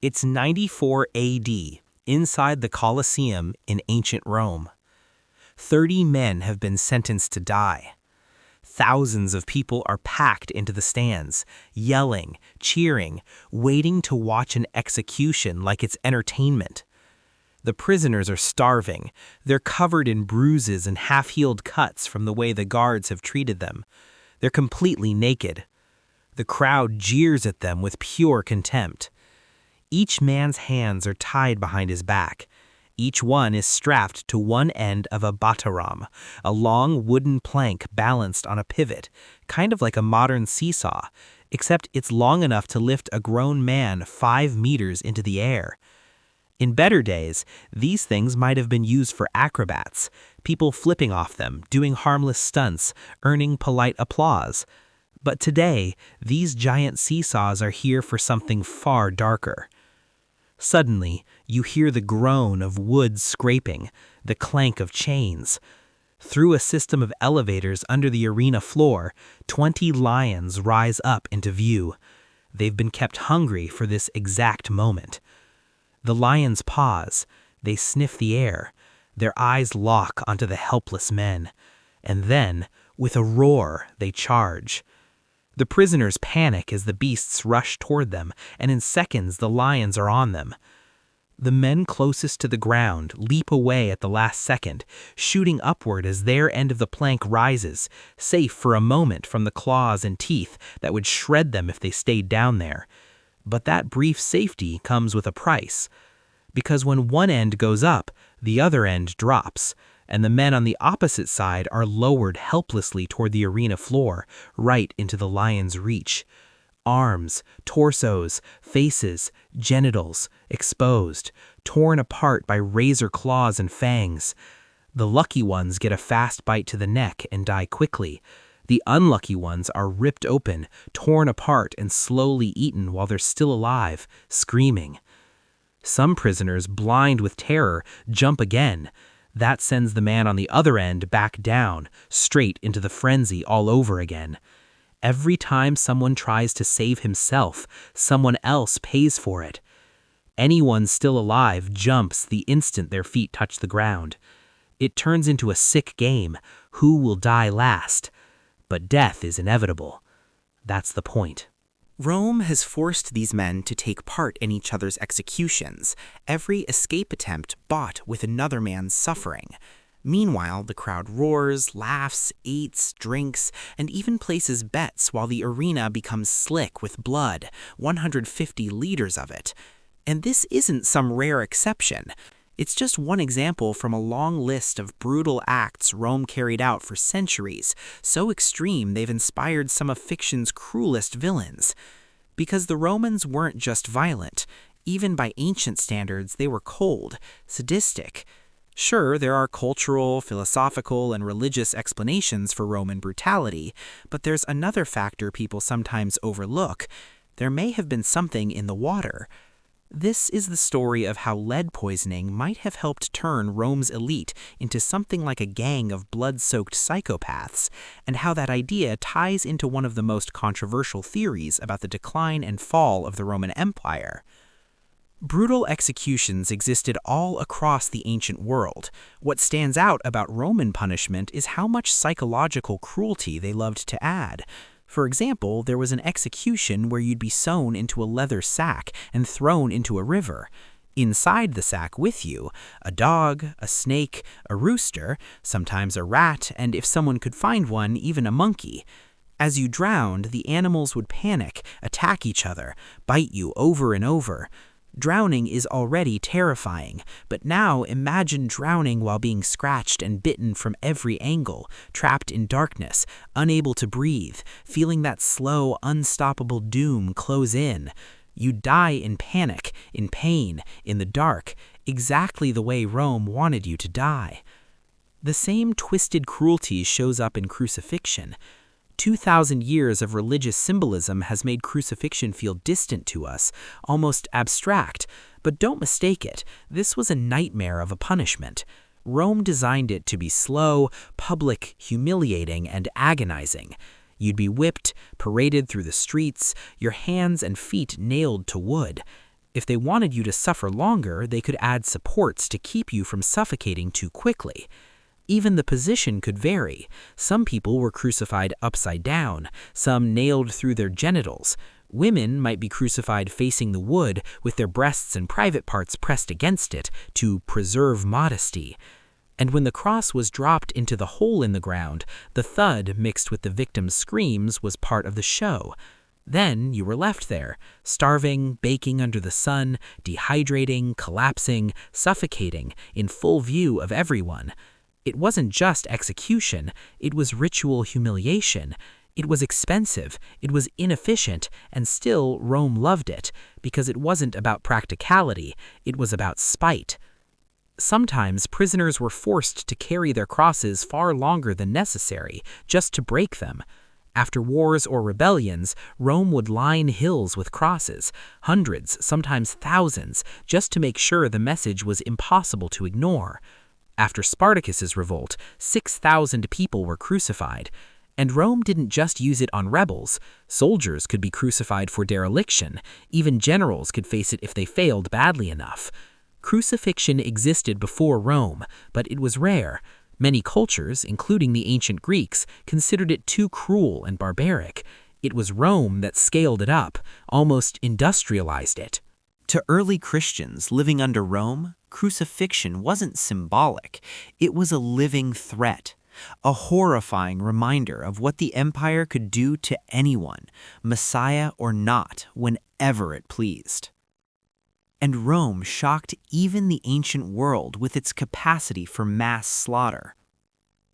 It's 94 AD, inside the Colosseum in ancient Rome. 30 men have been sentenced to die. Thousands of people are packed into the stands, yelling, cheering, waiting to watch an execution like it's entertainment. The prisoners are starving. They're covered in bruises and half-healed cuts from the way the guards have treated them. They're completely naked. The crowd jeers at them with pure contempt. Each man's hands are tied behind his back. Each one is strapped to one end of a bataram, a long wooden plank balanced on a pivot, kind of like a modern seesaw, except it's long enough to lift a grown man 5 meters into the air. In better days, these things might have been used for acrobats, people flipping off them, doing harmless stunts, earning polite applause. But today, these giant seesaws are here for something far darker. Suddenly, you hear the groan of wood scraping, the clank of chains. Through a system of elevators under the arena floor, 20 lions rise up into view. They've been kept hungry for this exact moment. The lions pause, they sniff the air, their eyes lock onto the helpless men, and then, with a roar, they charge. The prisoners panic as the beasts rush toward them, and in seconds the lions are on them. The men closest to the ground leap away at the last second, shooting upward as their end of the plank rises, safe for a moment from the claws and teeth that would shred them if they stayed down there. But that brief safety comes with a price. Because when one end goes up, the other end drops, and the men on the opposite side are lowered helplessly toward the arena floor, right into the lion's reach. Arms, torsos, faces, genitals, exposed, torn apart by razor claws and fangs. The lucky ones get a fast bite to the neck and die quickly. The unlucky ones are ripped open, torn apart, and slowly eaten while they're still alive, screaming. Some prisoners, blind with terror, jump again. That sends the man on the other end back down, straight into the frenzy all over again. Every time someone tries to save himself, someone else pays for it. Anyone still alive jumps the instant their feet touch the ground. It turns into a sick game. Who will die last? But death is inevitable. That's the point. Rome has forced these men to take part in each other's executions, every escape attempt bought with another man's suffering. Meanwhile, the crowd roars, laughs, eats, drinks, and even places bets while the arena becomes slick with blood, 150 liters of it. And this isn't some rare exception. It's just one example from a long list of brutal acts Rome carried out for centuries, so extreme they've inspired some of fiction's cruelest villains. Because the Romans weren't just violent. Even by ancient standards, they were cold, sadistic. Sure, there are cultural, philosophical, and religious explanations for Roman brutality, but there's another factor people sometimes overlook. There may have been something in the water. This is the story of how lead poisoning might have helped turn Rome's elite into something like a gang of blood-soaked psychopaths, and how that idea ties into one of the most controversial theories about the decline and fall of the Roman Empire. Brutal executions existed all across the ancient world. What stands out about Roman punishment is how much psychological cruelty they loved to add. For example, there was an execution where you'd be sewn into a leather sack and thrown into a river. Inside the sack with you, a dog, a snake, a rooster, sometimes a rat, and if someone could find one, even a monkey. As you drowned, the animals would panic, attack each other, bite you over and over. Drowning is already terrifying, but now imagine drowning while being scratched and bitten from every angle, trapped in darkness, unable to breathe, feeling that slow, unstoppable doom close in. You die in panic, in pain, in the dark, exactly the way Rome wanted you to die. The same twisted cruelty shows up in crucifixion. 2,000 years of religious symbolism has made crucifixion feel distant to us, almost abstract. But don't mistake it, this was a nightmare of a punishment. Rome designed it to be slow, public, humiliating, and agonizing. You'd be whipped, paraded through the streets, your hands and feet nailed to wood. If they wanted you to suffer longer, they could add supports to keep you from suffocating too quickly. Even the position could vary. Some people were crucified upside down, some nailed through their genitals. Women might be crucified facing the wood with their breasts and private parts pressed against it to preserve modesty. And when the cross was dropped into the hole in the ground, the thud mixed with the victim's screams was part of the show. Then you were left there, starving, baking under the sun, dehydrating, collapsing, suffocating, in full view of everyone. It wasn't just execution, it was ritual humiliation. It was expensive, it was inefficient, and still Rome loved it, because it wasn't about practicality, it was about spite. Sometimes prisoners were forced to carry their crosses far longer than necessary, just to break them. After wars or rebellions, Rome would line hills with crosses, hundreds, sometimes thousands, just to make sure the message was impossible to ignore. After Spartacus's revolt, 6,000 people were crucified. And Rome didn't just use it on rebels. Soldiers could be crucified for dereliction. Even generals could face it if they failed badly enough. Crucifixion existed before Rome, but it was rare. Many cultures, including the ancient Greeks, considered it too cruel and barbaric. It was Rome that scaled it up, almost industrialized it. To early Christians living under Rome, crucifixion wasn't symbolic. It was a living threat. A horrifying reminder of what the empire could do to anyone, Messiah or not, whenever it pleased. And Rome shocked even the ancient world with its capacity for mass slaughter.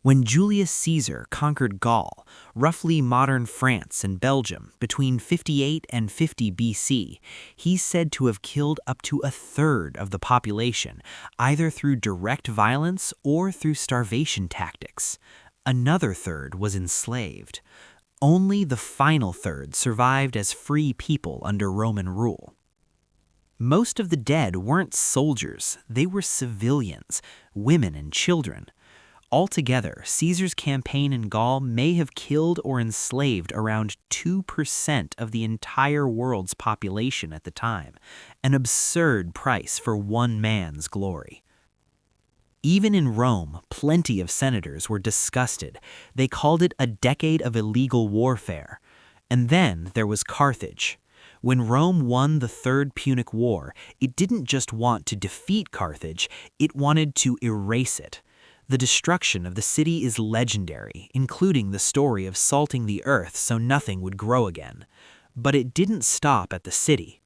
When Julius Caesar conquered Gaul, roughly modern France and Belgium, between 58 and 50 BC, he's said to have killed up to a third of the population, either through direct violence or through starvation tactics. Another third was enslaved. Only the final third survived as free people under Roman rule. Most of the dead weren't soldiers, they were civilians, women and children. Altogether, Caesar's campaign in Gaul may have killed or enslaved around 2% of the entire world's population at the time, an absurd price for one man's glory. Even in Rome, plenty of senators were disgusted. They called it a decade of illegal warfare. And then there was Carthage. When Rome won the Third Punic War, it didn't just want to defeat Carthage, it wanted to erase it. The destruction of the city is legendary, including the story of salting the earth so nothing would grow again. But it didn't stop at the city.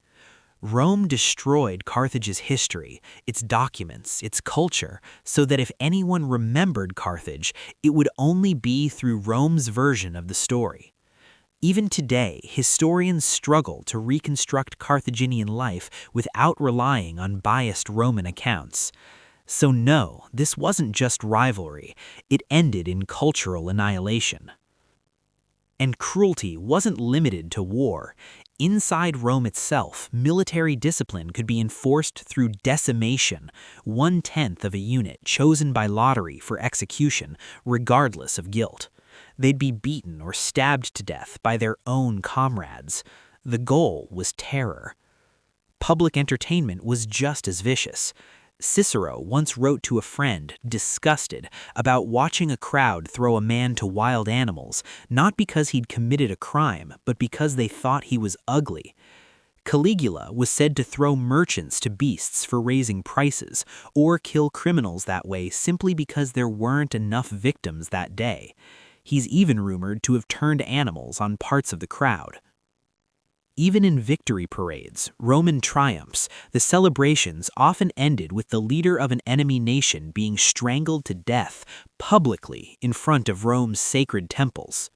Rome destroyed Carthage's history, its documents, its culture, so that if anyone remembered Carthage, it would only be through Rome's version of the story. Even today, historians struggle to reconstruct Carthaginian life without relying on biased Roman accounts. So no, this wasn't just rivalry, it ended in cultural annihilation. And cruelty wasn't limited to war. Inside Rome itself, military discipline could be enforced through decimation, 1/10 of a unit chosen by lottery for execution, regardless of guilt. They'd be beaten or stabbed to death by their own comrades. The goal was terror. Public entertainment was just as vicious. Cicero once wrote to a friend, disgusted, about watching a crowd throw a man to wild animals, not because he'd committed a crime, but because they thought he was ugly. Caligula was said to throw merchants to beasts for raising prices, or kill criminals that way simply because there weren't enough victims that day. He's even rumored to have turned animals on parts of the crowd. Even in victory parades, Roman triumphs, the celebrations often ended with the leader of an enemy nation being strangled to death publicly in front of Rome's sacred temples.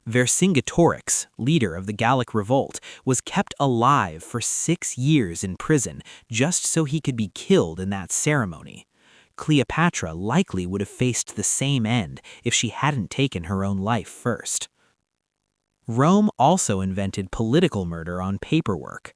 Vercingetorix, leader of the Gallic revolt, was kept alive for 6 years in prison just so he could be killed in that ceremony. Cleopatra likely would have faced the same end if she hadn't taken her own life first. Rome also invented political murder on paperwork.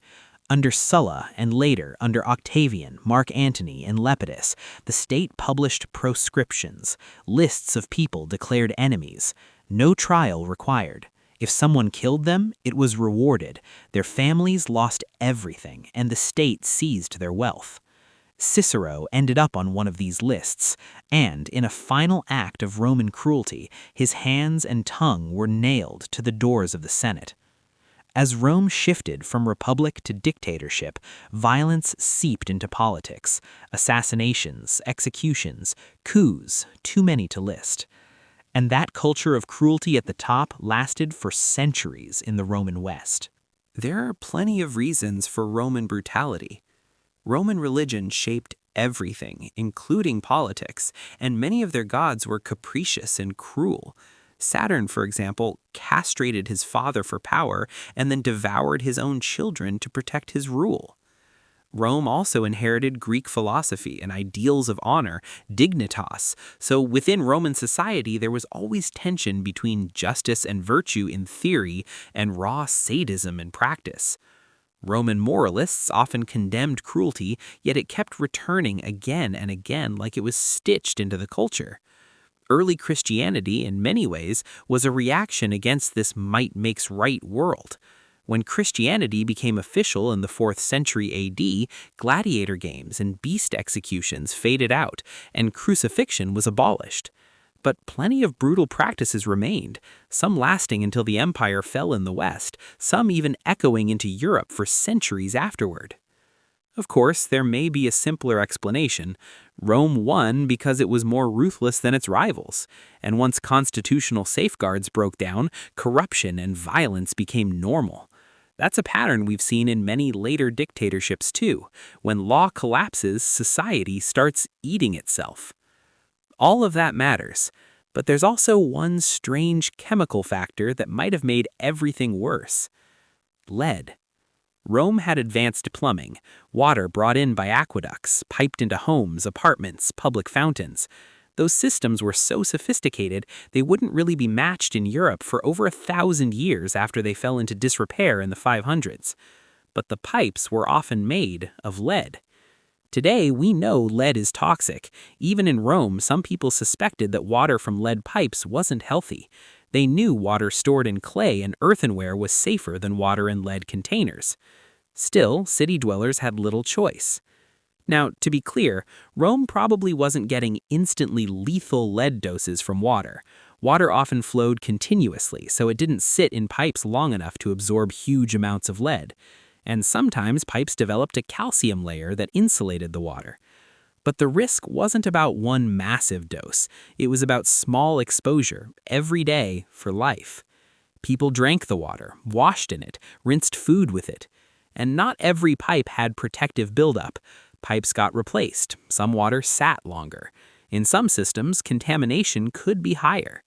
Under Sulla and later under Octavian, Mark Antony, and Lepidus, the state published proscriptions, lists of people declared enemies, no trial required. If someone killed them, it was rewarded. Their families lost everything, and the state seized their wealth. Cicero ended up on one of these lists, and in a final act of Roman cruelty, his hands and tongue were nailed to the doors of the Senate. As Rome shifted from republic to dictatorship, violence seeped into politics: assassinations, executions, coups, too many to list. And that culture of cruelty at the top lasted for centuries in the Roman West. There are plenty of reasons for Roman brutality. Roman religion shaped everything, including politics, and many of their gods were capricious and cruel. Saturn, for example, castrated his father for power and then devoured his own children to protect his rule. Rome also inherited Greek philosophy and ideals of honor, dignitas, so within Roman society there was always tension between justice and virtue in theory and raw sadism in practice. Roman moralists often condemned cruelty, yet it kept returning again and again like it was stitched into the culture. Early Christianity, in many ways, was a reaction against this might makes right world. When Christianity became official in the 4th century AD, gladiator games and beast executions faded out, and crucifixion was abolished. But plenty of brutal practices remained, some lasting until the empire fell in the West, some even echoing into Europe for centuries afterward. Of course, there may be a simpler explanation. Rome won because it was more ruthless than its rivals, and once constitutional safeguards broke down, corruption and violence became normal. That's a pattern we've seen in many later dictatorships too. When law collapses, society starts eating itself. All of that matters, but there's also one strange chemical factor that might have made everything worse: lead. Rome had advanced plumbing, water brought in by aqueducts, piped into homes, apartments, public fountains. Those systems were so sophisticated they wouldn't really be matched in Europe for over 1,000 years after they fell into disrepair in the 500s. But the pipes were often made of lead. Today, we know lead is toxic. Even in Rome, some people suspected that water from lead pipes wasn't healthy. They knew water stored in clay and earthenware was safer than water in lead containers. Still, city dwellers had little choice. Now, to be clear, Rome probably wasn't getting instantly lethal lead doses from water. Water often flowed continuously, so it didn't sit in pipes long enough to absorb huge amounts of lead. And sometimes pipes developed a calcium layer that insulated the water. But the risk wasn't about one massive dose. It was about small exposure, every day, for life. People drank the water, washed in it, rinsed food with it. And not every pipe had protective buildup. Pipes got replaced. Some water sat longer. In some systems, contamination could be higher.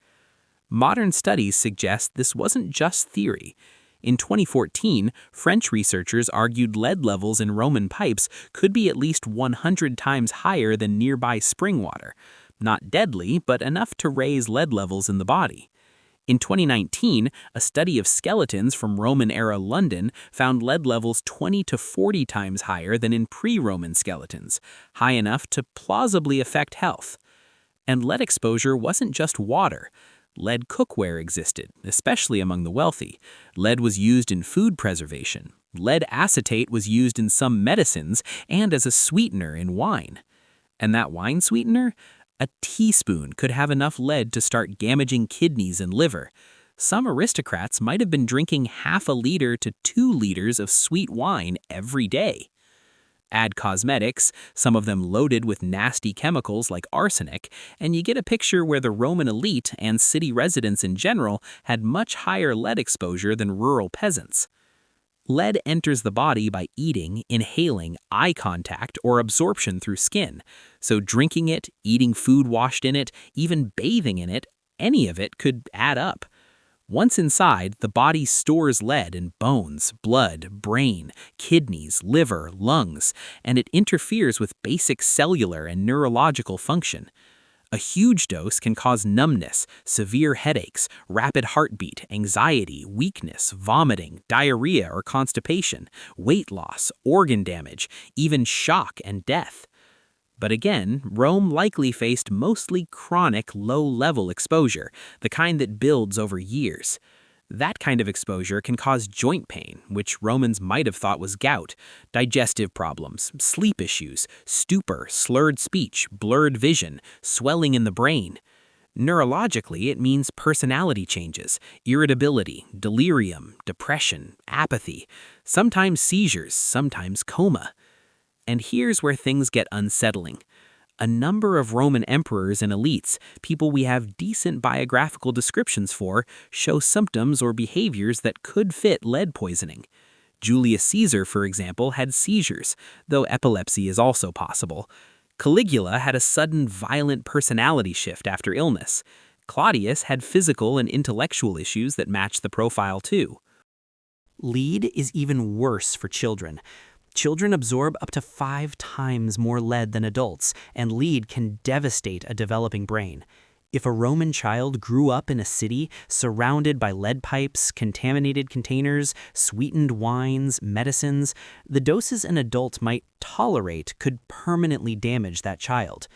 Modern studies suggest this wasn't just theory. In 2014, French researchers argued lead levels in Roman pipes could be at least 100 times higher than nearby spring water. Not deadly, but enough to raise lead levels in the body. In 2019, a study of skeletons from Roman-era London found lead levels 20 to 40 times higher than in pre-Roman skeletons, high enough to plausibly affect health. And lead exposure wasn't just water. Lead cookware existed, especially among the wealthy. Lead was used in food preservation. Lead acetate was used in some medicines and as a sweetener in wine. And that wine sweetener? A teaspoon could have enough lead to start damaging kidneys and liver. Some aristocrats might have been drinking half a liter to 2 liters of sweet wine every day. Add cosmetics, some of them loaded with nasty chemicals like arsenic, and you get a picture where the Roman elite and city residents in general had much higher lead exposure than rural peasants. Lead enters the body by eating, inhaling, eye contact, or absorption through skin. So drinking it, eating food washed in it, even bathing in it, any of it could add up. Once inside, the body stores lead in bones, blood, brain, kidneys, liver, lungs, and it interferes with basic cellular and neurological function. A huge dose can cause numbness, severe headaches, rapid heartbeat, anxiety, weakness, vomiting, diarrhea or constipation, weight loss, organ damage, even shock and death. But again, Rome likely faced mostly chronic, low-level exposure, the kind that builds over years. That kind of exposure can cause joint pain, which Romans might have thought was gout, digestive problems, sleep issues, stupor, slurred speech, blurred vision, swelling in the brain. Neurologically, it means personality changes, irritability, delirium, depression, apathy, sometimes seizures, sometimes coma. And here's where things get unsettling. A number of Roman emperors and elites, people we have decent biographical descriptions for, show symptoms or behaviors that could fit lead poisoning. Julius Caesar, for example, had seizures, though epilepsy is also possible. Caligula had a sudden violent personality shift after illness. Claudius had physical and intellectual issues that matched the profile too. Lead is even worse for children. Children absorb up to 5 times more lead than adults, and lead can devastate a developing brain. If a Roman child grew up in a city surrounded by lead pipes, contaminated containers, sweetened wines, medicines, the doses an adult might tolerate could permanently damage that child.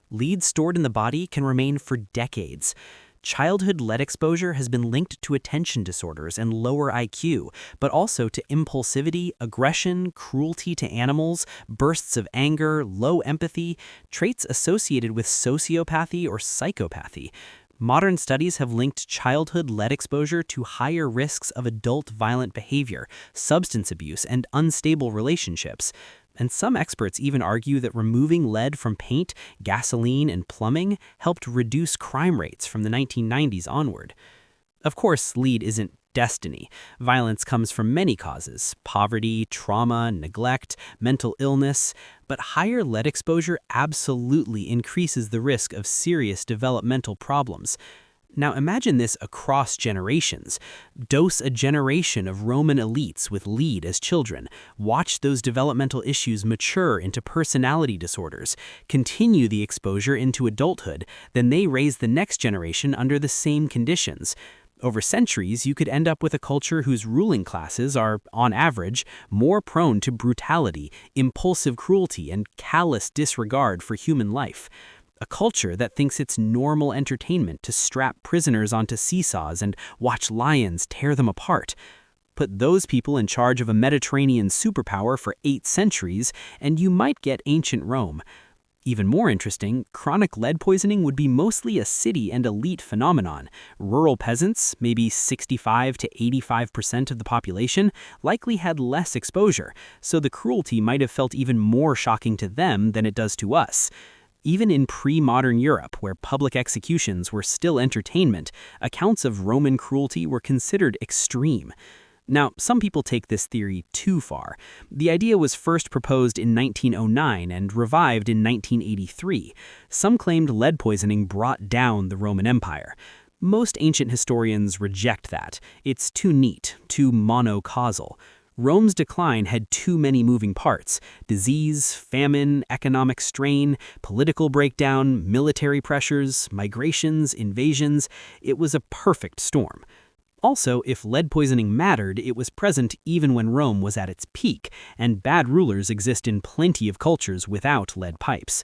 Lead stored in the body can remain for decades. Childhood lead exposure has been linked to attention disorders and lower IQ, but also to impulsivity, aggression, cruelty to animals, bursts of anger, low empathy, traits associated with sociopathy or psychopathy. Modern studies have linked childhood lead exposure to higher risks of adult violent behavior, substance abuse, and unstable relationships. And some experts even argue that removing lead from paint, gasoline, and plumbing helped reduce crime rates from the 1990s onward. Of course, lead isn't destiny. Violence comes from many causes: poverty, trauma, neglect, mental illness. But higher lead exposure absolutely increases the risk of serious developmental problems. Now imagine this across generations. Dose a generation of Roman elites with lead as children. Watch those developmental issues mature into personality disorders. Continue the exposure into adulthood. Then they raise the next generation under the same conditions. Over centuries, you could end up with a culture whose ruling classes are, on average, more prone to brutality, impulsive cruelty, and callous disregard for human life. A culture that thinks it's normal entertainment to strap prisoners onto seesaws and watch lions tear them apart. Put those people in charge of a Mediterranean superpower for 8 centuries, and you might get ancient Rome. Even more interesting, chronic lead poisoning would be mostly a city and elite phenomenon. Rural peasants, maybe 65 to 85% of the population, likely had less exposure, so the cruelty might have felt even more shocking to them than it does to us. Even in pre-modern Europe, where public executions were still entertainment, accounts of Roman cruelty were considered extreme. Now, some people take this theory too far. The idea was first proposed in 1909 and revived in 1983. Some claimed lead poisoning brought down the Roman Empire. Most ancient historians reject that. It's too neat, too monocausal. Rome's decline had too many moving parts: disease, famine, economic strain, political breakdown, military pressures, migrations, invasions. It was a perfect storm. Also, if lead poisoning mattered, it was present even when Rome was at its peak, and bad rulers exist in plenty of cultures without lead pipes.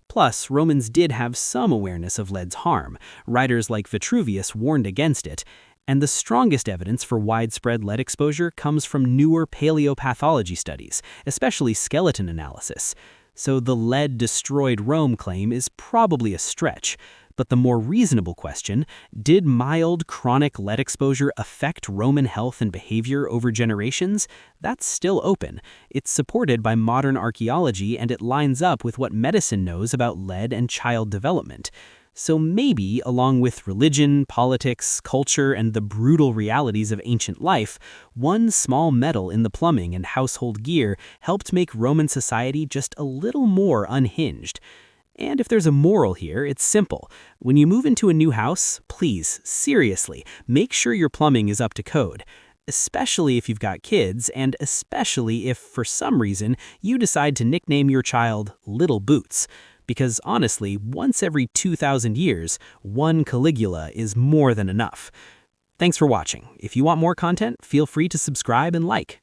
Plus, Romans did have some awareness of lead's harm. Writers like Vitruvius warned against it. And the strongest evidence for widespread lead exposure comes from newer paleopathology studies, especially skeleton analysis. So the lead destroyed Rome claim is probably a stretch. But the more reasonable question, did mild chronic lead exposure affect Roman health and behavior over generations? That's still open. It's supported by modern archaeology, and it lines up with what medicine knows about lead and child development. So maybe, along with religion, politics, culture, and the brutal realities of ancient life, one small metal in the plumbing and household gear helped make Roman society just a little more unhinged. And if there's a moral here, it's simple. When you move into a new house, please, seriously, make sure your plumbing is up to code. Especially if you've got kids, and especially if, for some reason, you decide to nickname your child Little Boots. Because honestly, once every 2,000 years, one Caligula is more than enough. Thanks for watching. If you want more content, feel free to subscribe and like.